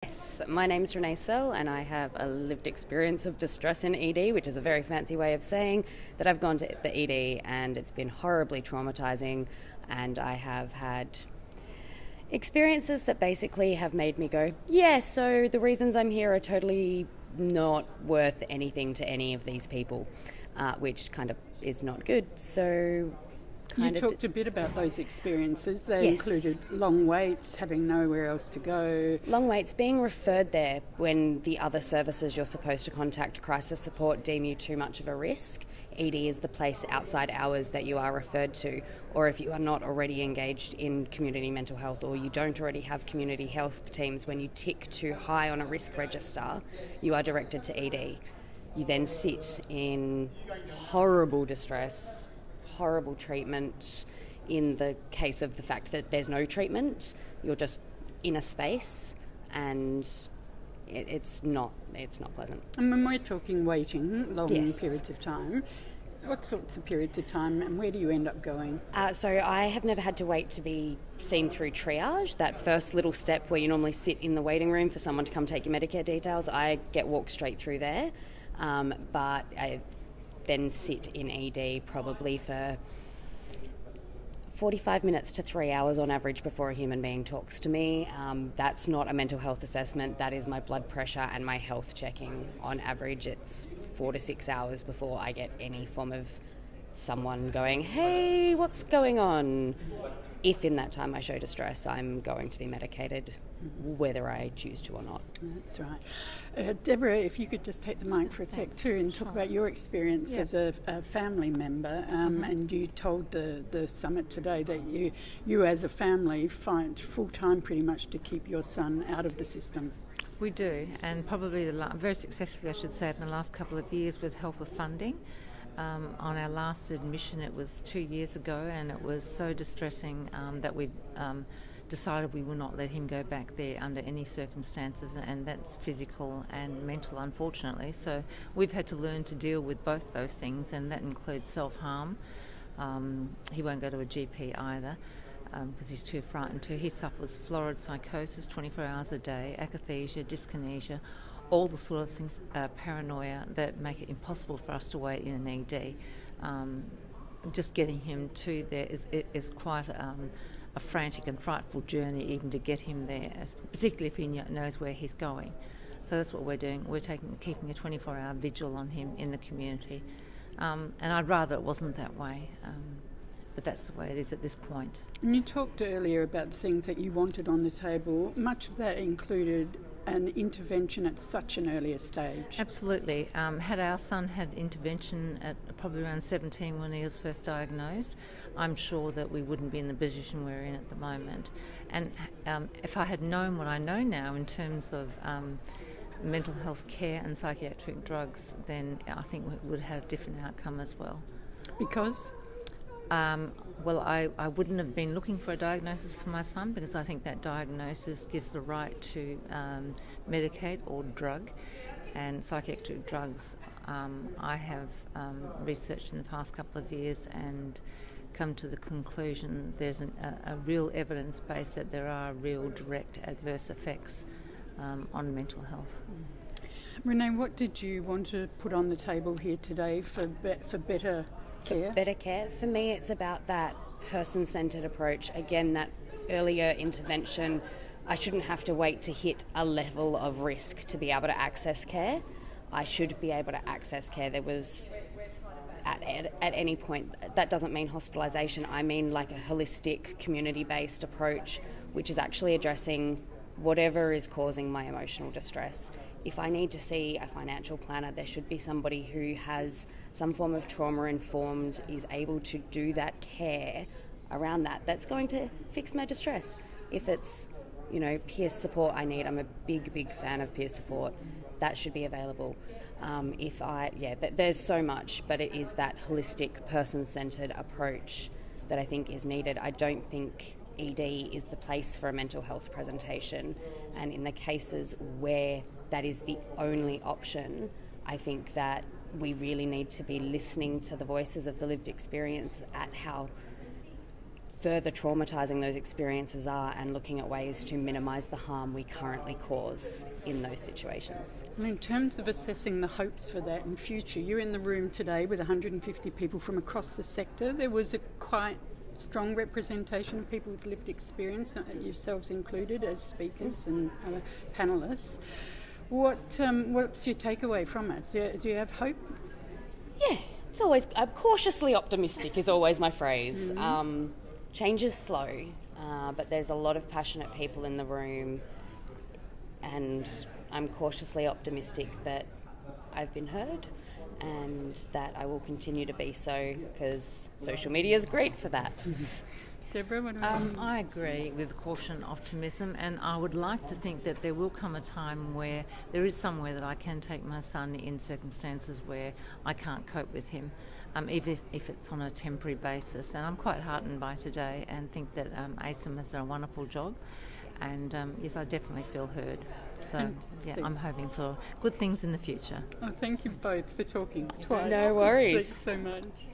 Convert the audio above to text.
Yes, my name's Renai Searle and I have a lived experience of distress in ED, which is a very fancy way of saying that I've gone to the ED and it's been horribly traumatising, and I have had experiences that basically have made me go, yeah, so the reasons I'm here are totally not worth anything to any of these people, which kind of is not good. So you talked a bit about those experiences. They Yes. included long waits, having nowhere else to go. Long waits, being referred there when the other services you're supposed to contact, crisis support, deem you too much of a risk. ED is the place outside hours that you are referred to, or if you are not already engaged in community mental health or you don't already have community health teams, when you tick too high on a risk register, you are directed to ED. You then sit in horrible distress, horrible treatment. In the case of the fact that there's no treatment, you're just in a space, and it's not pleasant. And when we're talking waiting, long Yes. periods of time, what sorts of periods of time and where do you end up going? So I have never had to wait to be seen through triage, that first little step where you normally sit in the waiting room for someone to come take your Medicare details. I get walked straight through there, but I then sit in ED probably for 45 minutes to 3 hours on average before a human being talks to me. That's not a mental health assessment, that is my blood pressure and my health checking. On average, it's 4 to 6 hours before I get any form of someone going, hey, what's going on? If in that time I show distress, I'm going to be medicated, whether I choose to or not. That's right. Debra, if you could just take the mic for a sec too and talk about your experience as a family member. And you told the summit today that you as a family fight full-time pretty much to keep your son out of the system. We do, and probably very successfully, I should say, in the last couple of years with help of funding. On our last admission, it was 2 years ago, and it was so distressing that we decided we will not let him go back there under any circumstances, and that's physical and mental, unfortunately. So we've had to learn to deal with both those things, and that includes self-harm. He won't go to a GP either because he's too frightened to. He suffers florid psychosis 24 hours a day, akathisia, dyskinesia, all the sort of things, paranoia, that make it impossible for us to wait in an ED. Just getting him to there is quite a frantic and frightful journey, even to get him there, particularly if he knows where he's going. So that's what we're doing. We're keeping a 24-hour vigil on him in the community. And I'd rather it wasn't that way, but that's the way it is at this point. And you talked earlier about the things that you wanted on the table. Much of that included an intervention at such an earlier stage. Absolutely. Had our son had intervention at probably around 17 when he was first diagnosed, I'm sure that we wouldn't be in the position we're in at the moment. And if I had known what I know now in terms of mental health care and psychiatric drugs, then I think we would have had a different outcome as well. Because? Well, I wouldn't have been looking for a diagnosis for my son, because I think that diagnosis gives the right to medicate or drug, and psychiatric drugs. I have researched in the past couple of years and come to the conclusion there's a real evidence base that there are real direct adverse effects on mental health. Renai, what did you want to put on the table here today for better care? Better care. For me, it's about that person-centred approach. Again, that earlier intervention. I shouldn't have to wait to hit a level of risk to be able to access care. I should be able to access care. There was, at any point, that doesn't mean hospitalisation. I mean like a holistic, community-based approach, which is actually addressing whatever is causing my emotional distress. If I need to see a financial planner, there should be somebody who has some form of trauma-informed, is able to do that care around that. That's going to fix my distress. If it's, peer support I need, I'm a big fan of peer support. That should be available. There's so much, but it is that holistic, person-centred approach that I think is needed. I don't think ED is the place for a mental health presentation, and in the cases where that is the only option, I think that we really need to be listening to the voices of the lived experience at how further traumatising those experiences are and looking at ways to minimise the harm we currently cause in those situations. And in terms of assessing the hopes for that in future, you're in the room today with 150 people from across the sector. There was a quite strong representation of people with lived experience, yourselves included as speakers and panellists. What's your takeaway from it? Do you have hope? Yeah, it's always cautiously optimistic is always my phrase. Change is slow, but there's a lot of passionate people in the room, and I'm cautiously optimistic that I've been heard and that I will continue to be so, because social media is great for that. Debra, what about you? I agree with caution, optimism, and I would like to think that there will come a time where there is somewhere that I can take my son in circumstances where I can't cope with him, even if it's on a temporary basis. And I'm quite heartened by today and think that ASIM has done a wonderful job. And yes, I definitely feel heard. So Fantastic. yeah, I'm hoping for good things in the future. Oh, thank you both for talking twice. No worries. Thanks so much.